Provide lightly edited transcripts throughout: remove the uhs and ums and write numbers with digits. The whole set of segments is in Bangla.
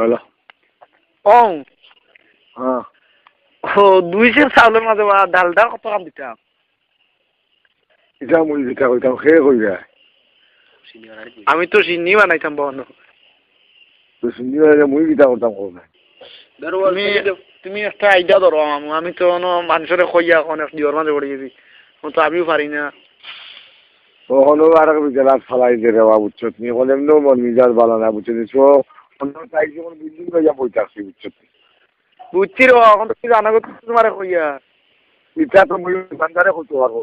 হলো ও হ্যাঁ ও 2 সের চাউলের মাঝে ডালটা কত কাম দিতাম এটা মুই যেটা কইতাম সে কই যায় আমি তো চিনি বানাইতাম বহন তো শুনি হলে মুই যেটা করতাম কই না তুমি তুমি একটা আইডিয়া ধরো আমি তো মানুষের কইয়া অনেক দিওর মাঝে পড়ে গেছি তো আমিও পারি না কখনো আর বিকেলাত ফালাই দে রে বাবু বুঝছো তুমি বলে এমনিও মন মিজাজ ভালো না বুঝছো নিছো অন্য তাই যখন বিল্ডিং হইয়া বই থাকছি বুঝছো বুঝছি রে এখন তুমি জানা তোমার কইয়া এটা তো মুই বান্দারে কইতে পারবো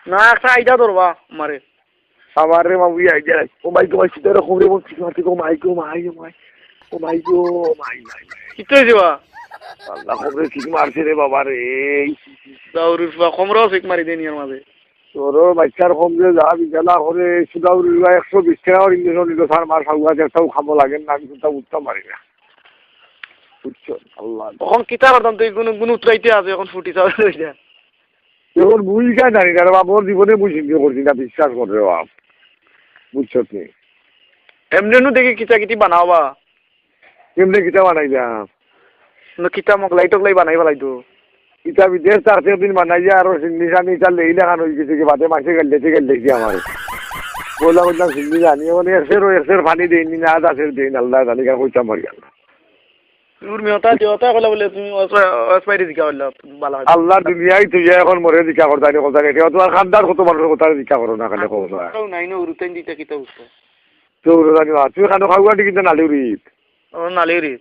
না একটা আইডিয়া ধরবা আমারে আমার রে মামু আইডিয়া ও মাই গো মাই সিটারে খবরে বলছি মাটি গো মাই গো মাই গো মাই ও মাই গো মাই মাই কি তো হইছে বা আল্লাহ খবরে ঠিক মারছে রে বাবা রে দাউরুর বা কমরাও চেক মারি দেনি এর মাঝে তোর বাচ্চার কম যে যা বিকেলা করে সুদাউর 120 টাকা ইঞ্জেকশন দিল স্যার মার সাগুয়া একটাও খাবো লাগে না আমি কোথাও উঠতে পারি না বুঝছো আল্লাহ এখন কিতার দাম তো কোনো কোনো উতরাইতে আছে এখন ফুটি চাউল হইছে এখন মুই কাই জানি না রে বাবা মোর জীবনে মুই চিন্তা করছি না বিশ্বাস করে রে বাপ বুঝছো তুমি এমনি নু দেখি কিতা কিতি বানাওবা কেমনে কিতা বানাই যাম কিতা মগলাই টগলাই বানাই ফেলাইতো ইটা বিদেশ চারটে দিন বানাই যায় আর নিশানি চাল লেই লাগান হয়ে গেছে কি বাদে মাসে গেলেছি আমার বললাম বললাম সিন্দি জানি মানে একশের পানি দেয়নি না দাসের দেন আল্লাহ জানি কার কইতাম মারি আল্লাহ তোর মেয়তা দেওতা কলা বলে তুমি অসপাইরে দিকা বললা বালা আল্লাহ দুনিয়ায় তুই এখন মরে দিকা করতানি কথা এটা তোমার খানদার কত মানুষের কথা দিকা করো না খালি কব না নাই না উরুতেন দিতা কিতা বুঝতো তো জানি না তুই খানো খাওয়া কিন্তু নালিউরিত ও নালিরি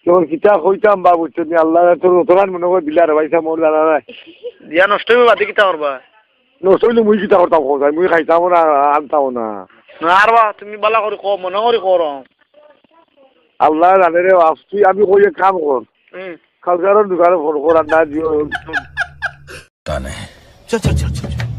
তোর কিতা কইতাম বাবু তুমি আল্লাহ তোর তোমার মনে করে দিলা রে ভাইসা মোর জানা নাই দিয়া নষ্ট হইবে বাদে কিতা করবা নষ্ট হইলে মুই কিতা করতাম কোথায় মুই খাইতাম না আনতাম না না আরবা তুমি বালা করে কো মনে করে করো আল্লাহ জানে রে বাপ তুই আমি কই কাম কর কালকার দোকানে ফোন কর না দিও चल चल चल चल